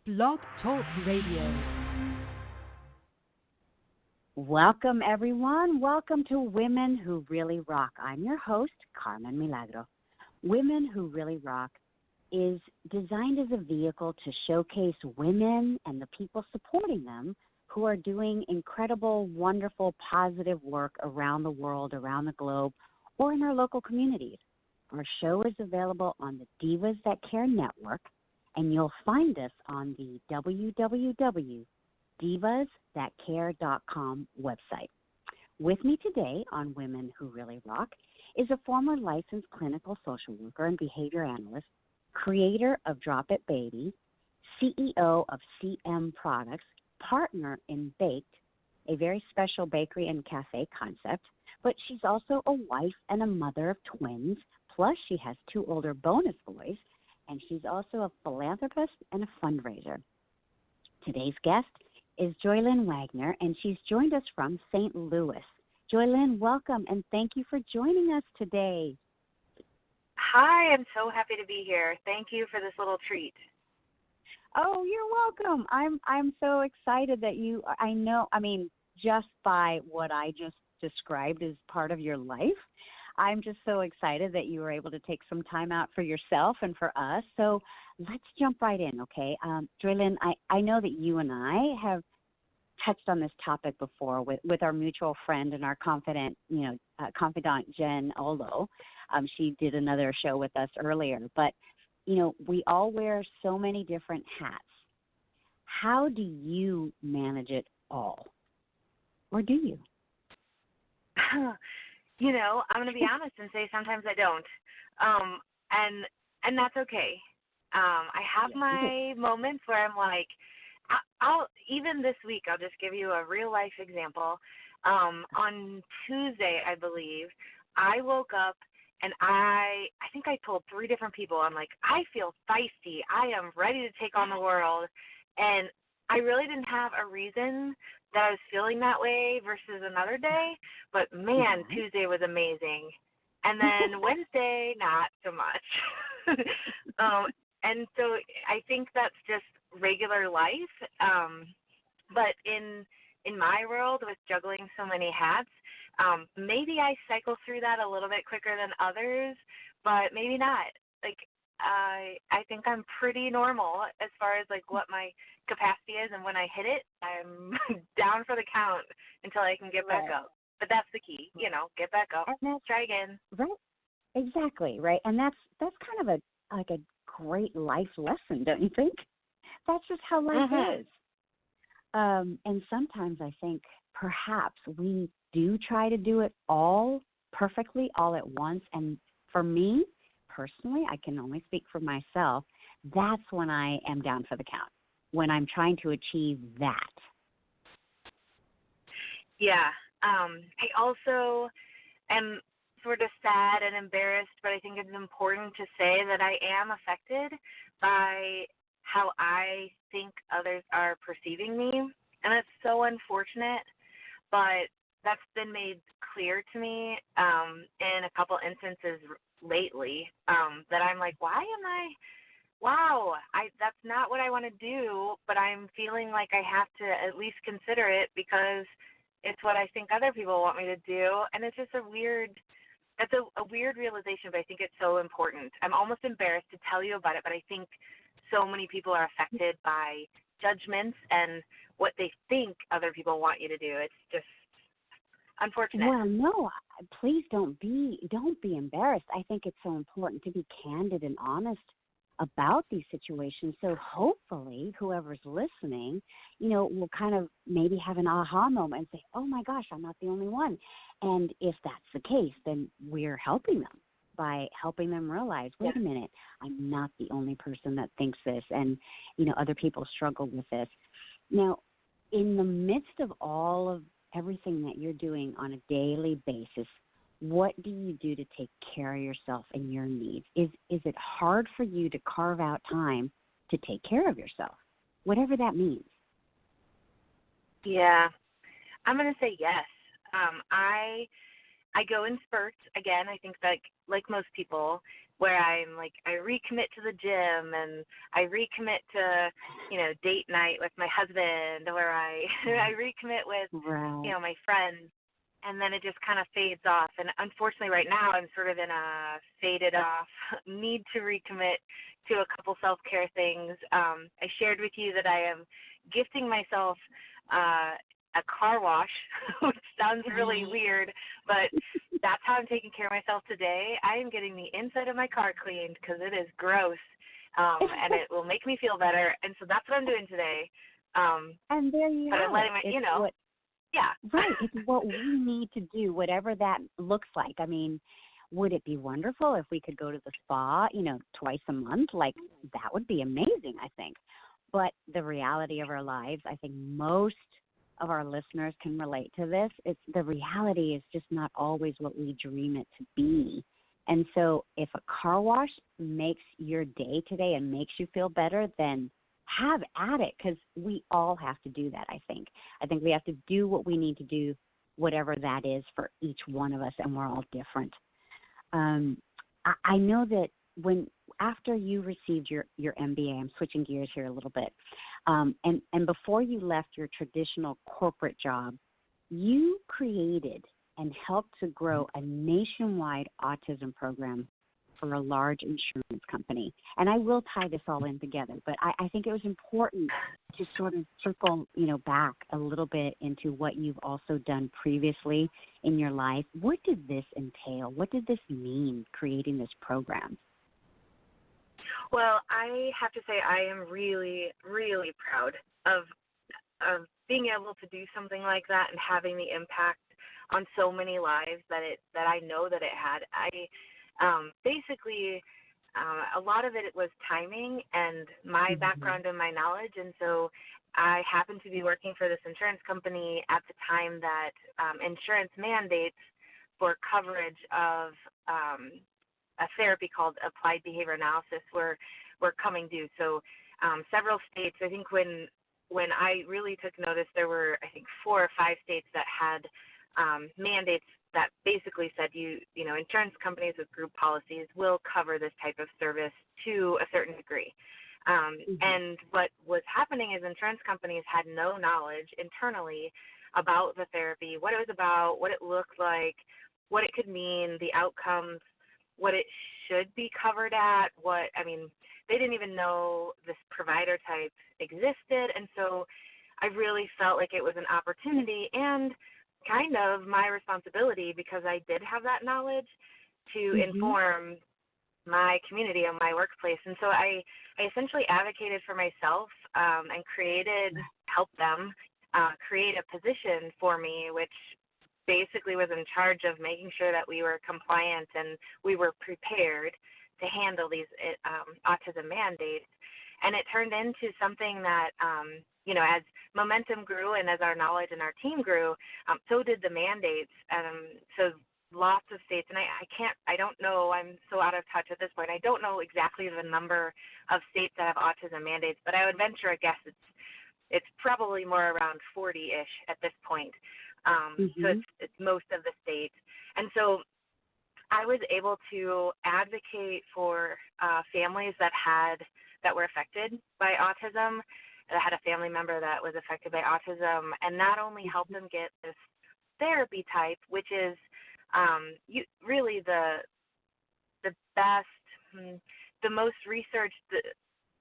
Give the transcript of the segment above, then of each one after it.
Blog Talk Radio. Welcome, everyone. Welcome to Women Who Really Rock. I'm your host, Carmen Milagro. Women Who Really Rock is designed as a vehicle to showcase women and the people supporting them who are doing incredible, wonderful, positive work around the world, around the globe, or in our local communities. Our show is available on the Divas That Care Network, and you'll find us on the www.divasthatcare.com website. With me today on Women Who Really Rock is a former licensed clinical social worker and behavior analyst, creator of Drop It Baby, CEO of CM Products, partner in Baked, a very special bakery and cafe concept, but she's also a wife and a mother of twins, plus she has 2 older bonus boys, and she's also a philanthropist and a fundraiser. Today's guest is JoyLynn Waganer, and she's joined us from St. Louis. JoyLynn, welcome, and thank you for joining us today. Hi, I'm so happy to be here. Thank you for this little treat. Oh, you're welcome. I'm so excited that just by what I just described as part of your life, I'm just so excited that you were able to take some time out for yourself and for us. So let's jump right in, okay? JoyLynn, I know that you and I have touched on this topic before with our mutual friend and our confidant Jen Olo. She did another show with us earlier. But, we all wear so many different hats. How do you manage it all? Or do you? I'm going to be honest and say sometimes I don't. And that's okay. I have my moments where I'm like, I'll even this week, I'll just give you a real life example. On Tuesday, I believe, I woke up and I think I told 3 different people, I'm like, I feel feisty. I am ready to take on the world. And I really didn't have a reason that I was feeling that way versus another day. But, man, Tuesday was amazing. And then Wednesday, not so much. And so I think that's just regular life. But in my world, with juggling so many hats, maybe I cycle through that a little bit quicker than others, but maybe not. Like, I think I'm pretty normal as far as, like, what my capacity is, and when I hit it, I'm down for the count until I can get back up. But that's the key, get back up, try again. Right, exactly, right. And that's kind of a great life lesson, don't you think? That's just how life is. And sometimes I think perhaps we do try to do it all perfectly, all at once. And for me, personally, I can only speak for myself, that's when I am down for the count, when I'm trying to achieve that. Yeah. I also am sort of sad and embarrassed, but I think it's important to say that I am affected by how I think others are perceiving me. And it's so unfortunate, but that's been made clear to me in a couple instances lately that I'm like, that's not what I want to do, but I'm feeling like I have to at least consider it because it's what I think other people want me to do. And it's just a weird realization, but I think it's so important. I'm almost embarrassed to tell you about it, but I think so many people are affected by judgments and what they think other people want you to do. It's just unfortunate. Well, no, please don't be embarrassed. I think it's so important to be candid and honest about these situations. So hopefully whoever's listening, will kind of maybe have an aha moment and say, oh my gosh, I'm not the only one. And if that's the case, then we're helping them by helping them realize, wait a minute, I'm not the only person that thinks this, and, other people struggle with this. Now, in the midst of all of everything that you're doing on a daily basis, what do you do to take care of yourself and your needs? Is it hard for you to carve out time to take care of yourself, whatever that means? Yeah, I'm going to say yes. I go in spurts. Again, I think that, like most people, where I'm like, I recommit to the gym and I recommit to, date night with my husband, or I recommit with, my friends, and then it just kind of fades off. And unfortunately right now I'm sort of in a faded off need to recommit to a couple self-care things. I shared with you that I am gifting myself a car wash, which sounds really weird, but that's how I'm taking care of myself today. I am getting the inside of my car cleaned because it is gross, and it will make me feel better. And so that's what I'm doing today. And there you but are. I'm letting my, yeah. Right. It's what we need to do, whatever that looks like. I mean, would it be wonderful if we could go to the spa, twice a month? Like, that would be amazing, I think. But the reality of our lives, I think most of our listeners can relate to this. It's the reality is just not always what we dream it to be. And so if a car wash makes your day today and makes you feel better, then have at it, because we all have to do that, I think. I think we have to do what we need to do, whatever that is for each one of us, and we're all different. I know that after you received your MBA, I'm switching gears here a little bit, and before you left your traditional corporate job, you created and helped to grow a nationwide autism program for a large insurance company. And I will tie this all in together, but I think it was important to sort of circle, back a little bit into what you've also done previously in your life. What did this entail? What did this mean, creating this program? Well, I have to say I am really, really proud of being able to do something like that and having the impact on so many lives that I know that it had. Basically, a lot of it was timing and my background and my knowledge, and so I happened to be working for this insurance company at the time that insurance mandates for coverage of a therapy called applied behavior analysis were coming due. So several states, I think when I really took notice, there were, I think, 4 or 5 states that had mandates that basically said insurance companies with group policies will cover this type of service to a certain degree. And what was happening is insurance companies had no knowledge internally about the therapy, what it was about, what it looked like, what it could mean, the outcomes, what it should be covered at, they didn't even know this provider type existed. And so I really felt like it was an opportunity and kind of my responsibility, because I did have that knowledge, to inform my community and my workplace. And so I essentially advocated for myself and helped them create a position for me, which basically was in charge of making sure that we were compliant and we were prepared to handle these autism mandates. And it turned into something that, as momentum grew and as our knowledge and our team grew, so did the mandates. So lots of states, and I don't know, I'm so out of touch at this point. I don't know exactly the number of states that have autism mandates, but I would venture a guess it's probably more around 40-ish at this point. So it's most of the states. And so I was able to advocate for families that were affected by autism, that had a family member that was affected by autism, and not only help them get this therapy type, which is really the best, the most researched,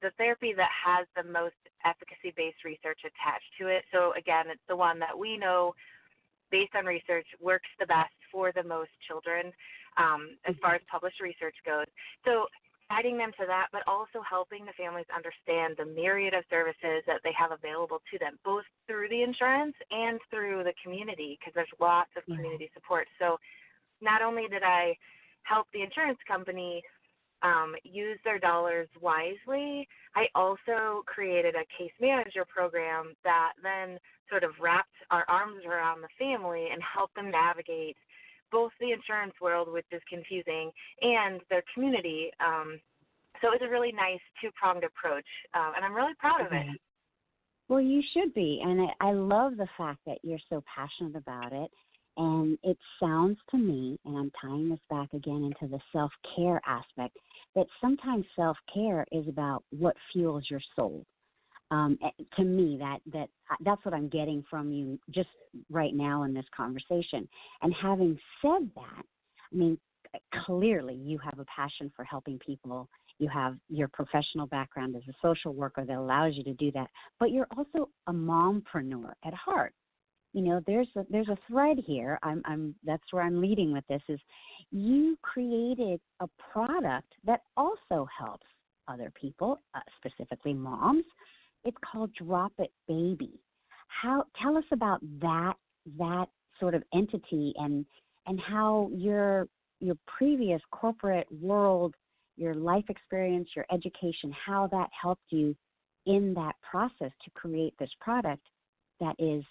the therapy that has the most efficacy-based research attached to it. So again, it's the one that we know, based on research, works the best for the most children as far as published research goes. So guiding them to that, but also helping the families understand the myriad of services that they have available to them, both through the insurance and through the community, because there's lots of community support. So not only did I help the insurance company use their dollars wisely, I also created a case manager program that then sort of wrapped our arms around the family and helped them navigate both the insurance world, which is confusing, and their community. So it was a really nice two-pronged approach, and I'm really proud of it. Well, you should be, and I love the fact that you're so passionate about it. And it sounds to me, and I'm tying this back again into the self-care aspect, that sometimes self-care is about what fuels your soul. To me, that's what I'm getting from you just right now in this conversation. And having said that, I mean, clearly you have a passion for helping people. You have your professional background as a social worker that allows you to do that. But you're also a mom-preneur at heart. You know, there's a thread here. That's where I'm leading with this. Is you created a product that also helps other people, specifically moms. It's called Drop It Baby. Tell us about that sort of entity and how your previous corporate world, your life experience, your education, how that helped you in that process to create this product that is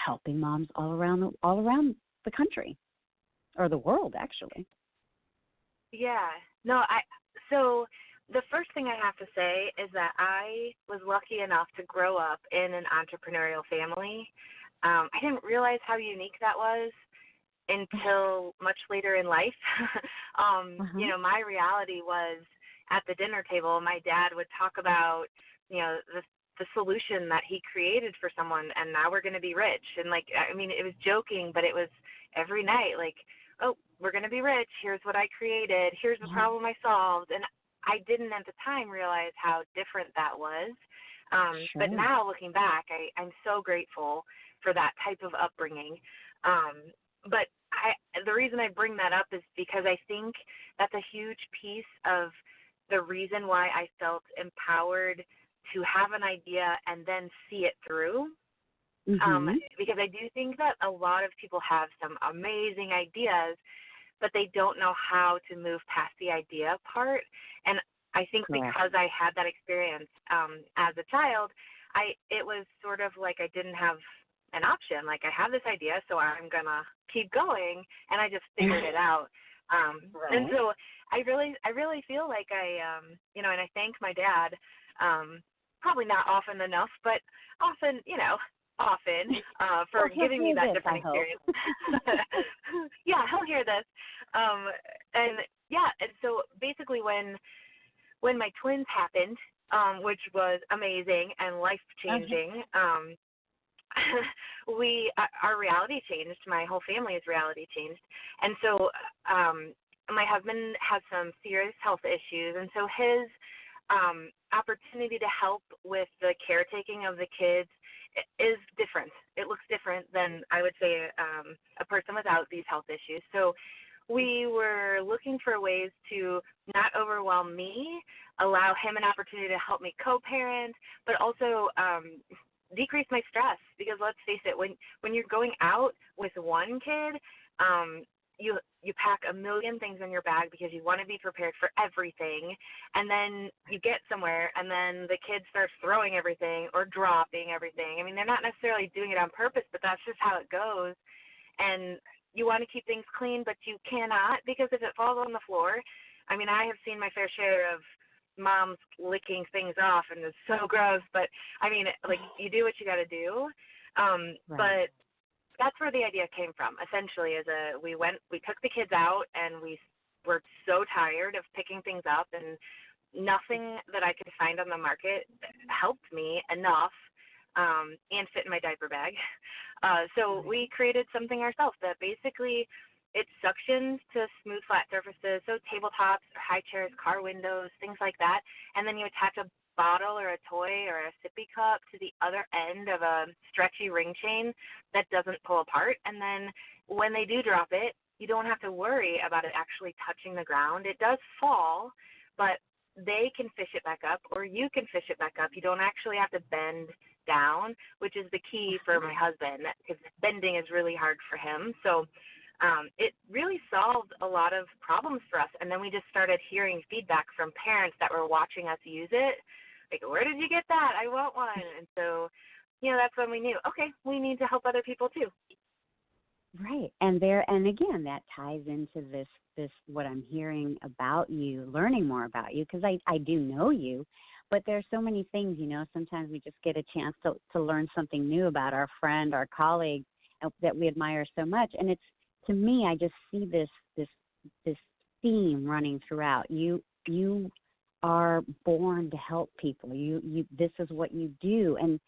helping moms all around the country or the world, actually. Yeah. No, so the first thing I have to say is that I was lucky enough to grow up in an entrepreneurial family. I didn't realize how unique that was until much later in life. You know, my reality was at the dinner table, my dad would talk about, you know, the solution that he created for someone, and now we're going to be rich. And, like, I mean, it was joking, but it was every night, like, oh, we're going to be rich. Here's what I created. Here's the problem I solved. And I didn't at the time realize how different that was. Sure. But now looking back, I'm so grateful for that type of upbringing. But the reason I bring that up is because I think that's a huge piece of the reason why I felt empowered to have an idea and then see it through. Because I do think that a lot of people have some amazing ideas, but they don't know how to move past the idea part. And I think because I had that experience as a child, it was sort of like I didn't have an option. Like, I have this idea, so I'm going to keep going, and I just figured it out. And so I really feel like you know, and I thank my dad, probably not often enough, but often, you know, for giving me that different experience. Yeah, he'll hear this. And so basically when my twins happened, which was amazing and life-changing, our reality changed. My whole family's reality changed. And so my husband has some serious health issues, and so his opportunity to help with the caretaking of the kids is different. It looks different than, I would say, a person without these health issues. So we were looking for ways to not overwhelm me, allow him an opportunity to help me co-parent, but also decrease my stress. Because let's face it, when you're going out with one kid, you pack a million things in your bag because you want to be prepared for everything, and then you get somewhere and then the kid starts throwing everything or dropping everything. I mean, they're not necessarily doing it on purpose, but that's just how it goes. And you want to keep things clean, but you cannot, because if it falls on the floor, I mean, I have seen my fair share of moms licking things off, and it's so gross, but I mean, like, you do what you got to do. But that's where the idea came from. Essentially, we took the kids out, and we were so tired of picking things up, and nothing that I could find on the market helped me enough and fit in my diaper bag. So we created something ourselves that basically it suctions to smooth, flat surfaces, so tabletops, high chairs, car windows, things like that, and then you attach a bottle or a toy or a sippy cup to the other end of a stretchy ring chain that doesn't pull apart. And then when they do drop it, you don't have to worry about it actually touching the ground. It does fall, but they can fish it back up, or you can fish it back up. You don't actually have to bend down, which is the key for my husband, because bending is really hard for him. So it really solved a lot of problems for us. And then we just started hearing feedback from parents that were watching us use it. Like, where did you get that? I want one. And so, you know, that's when we knew, okay, we need to help other people too. Right. And again, that ties into this what I'm hearing about you, learning more about you, because I do know you, but there's so many things, you know, sometimes we just get a chance to learn something new about our friend, our colleague that we admire so much. And to me, I just see this theme running throughout. You you are born to help people. You this is what you do. And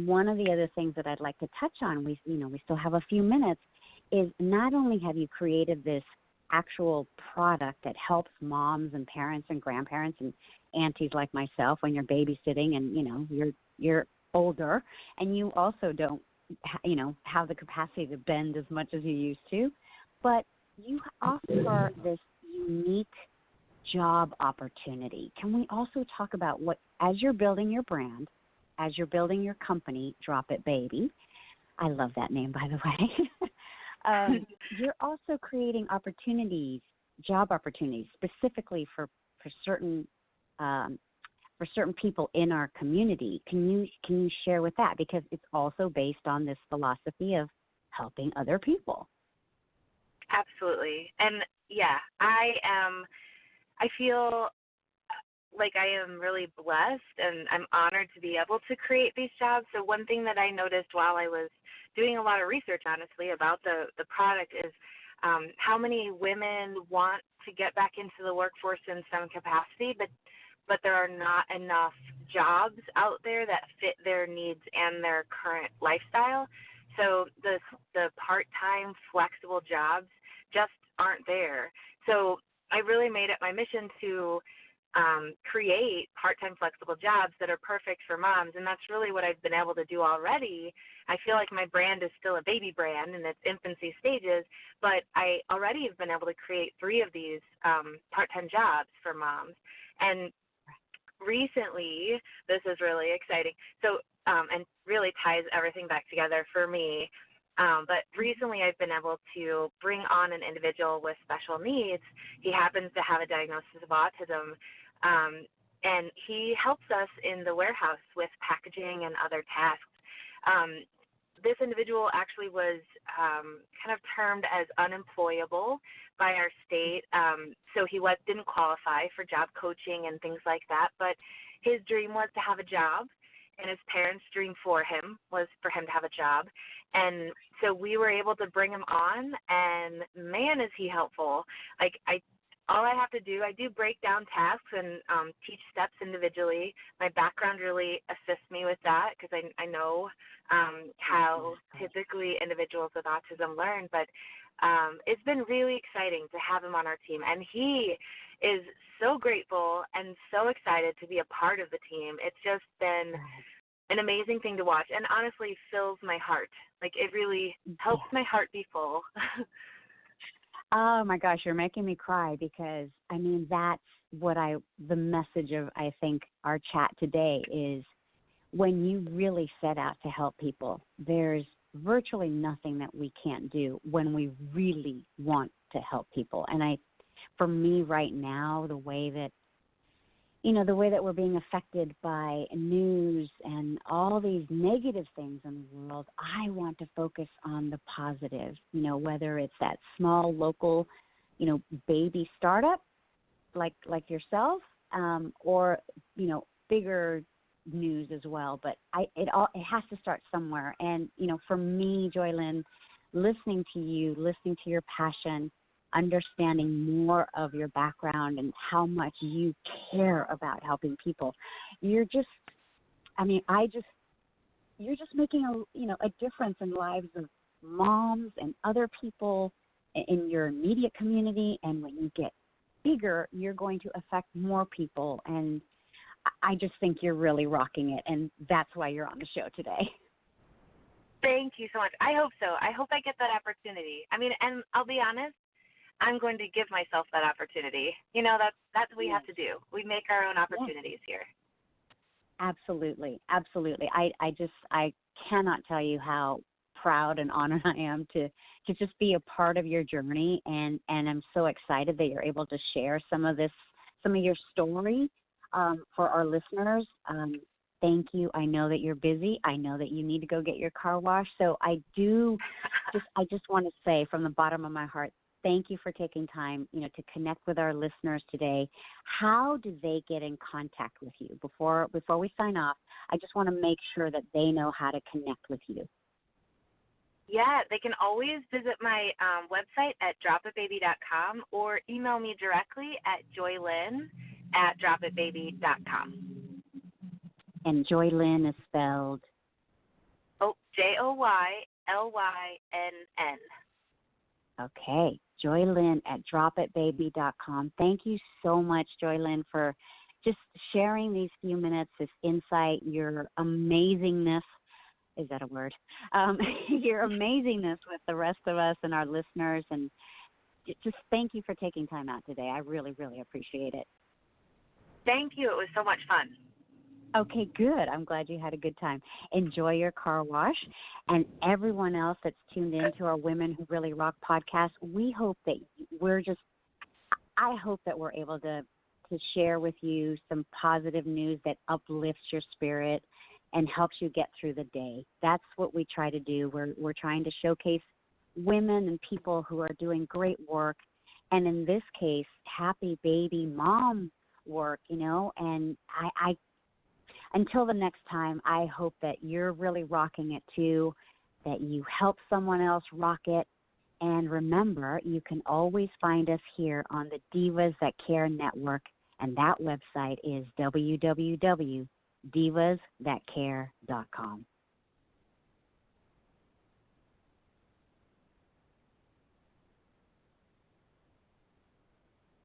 one of the other things that I'd like to touch on, we still have a few minutes, is not only have you created this actual product that helps moms and parents and grandparents and aunties like myself when you're babysitting and you're older and you also don't have the capacity to bend as much as you used to, but you offer this unique job opportunity. Can we also talk about what, as you're building your brand, as you're building your company, Drop It Baby, I love that name, by the way, you're also creating opportunities, job opportunities, specifically for certain people in our community. Can you share with that? Because it's also based on this philosophy of helping other people. Absolutely. And yeah, I feel like I am really blessed and I'm honored to be able to create these jobs. So one thing that I noticed while I was doing a lot of research, honestly, about the product is how many women want to get back into the workforce in some capacity, but there are not enough jobs out there that fit their needs and their current lifestyle. So the part-time flexible jobs just aren't there. So I really made it my mission to create part-time flexible jobs that are perfect for moms, and that's really what I've been able to do already. I feel like my brand is still a baby brand in its infancy stages, but I already have been able to create 3 of these part-time jobs for moms. And recently, this is really exciting, so and really ties everything back together for me. But recently I've been able to bring on an individual with special needs. He happens to have a diagnosis of autism, and he helps us in the warehouse with packaging and other tasks. This individual actually was kind of termed as unemployable by our state, so he didn't qualify for job coaching and things like that, but his dream was to have a job, and his parents' dream for him was for him to have a job. And so we were able to bring him on, and man, is he helpful. All I have to do, I do break down tasks and teach steps individually. My background really assists me with that because I know how typically individuals with autism learn. But it's been really exciting to have him on our team, and he is so grateful and so excited to be a part of the team. It's just been an amazing thing to watch, and honestly fills my heart. It really helps my heart be full. Oh my gosh, you're making me cry because that's what the message of, I think, our chat today is when you really set out to help people, there's virtually nothing that we can't do when we really want to help people. And for me right now, the way that we're being affected by news and all these negative things in the world, I want to focus on the positive, whether it's that small local, baby startup like yourself, or, bigger news as well. But it has to start somewhere. And, for me, JoyLynn, listening to you, listening to your passion, understanding more of your background and how much you care about helping people, you're just making a difference in lives of moms and other people in your immediate community. And when you get bigger, you're going to affect more people. And I just think you're really rocking it. And that's why you're on the show today. Thank you so much. I hope so. I hope I get that opportunity. And I'll be honest, I'm going to give myself that opportunity. That's what we have to do. We make our own opportunities here. Absolutely. Absolutely. I cannot tell you how proud and honored I am to just be a part of your journey. And I'm so excited that you're able to share some of your story for our listeners. Thank you. I know that you're busy. I know that you need to go get your car washed. So I just want to say from the bottom of my heart, thank you for taking time, to connect with our listeners today. How do they get in contact with you? Before we sign off, I just want to make sure that they know how to connect with you. Yeah, they can always visit my website at dropitbaby.com or email me directly at JoyLynn at dropitbaby.com. And JoyLynn is spelled? Oh, JoyLynn. Okay, JoyLynn at dropitbaby.com. Thank you so much, JoyLynn, for just sharing these few minutes, this insight, your amazingness. Is that a word? Your amazingness with the rest of us and our listeners. And just thank you for taking time out today. I really, really appreciate it. Thank you. It was so much fun. Okay, good. I'm glad you had a good time. Enjoy your car wash. And everyone else that's tuned in to our Women Who Really Rock podcast, we hope that I hope that we're able to share with you some positive news that uplifts your spirit and helps you get through the day. That's what we try to do. We're trying to showcase women and people who are doing great work, and in this case, happy baby mom work, and I until the next time, I hope that you're really rocking it too, that you help someone else rock it. And remember, you can always find us here on the Divas That Care Network, and that website is www.divasthatcare.com.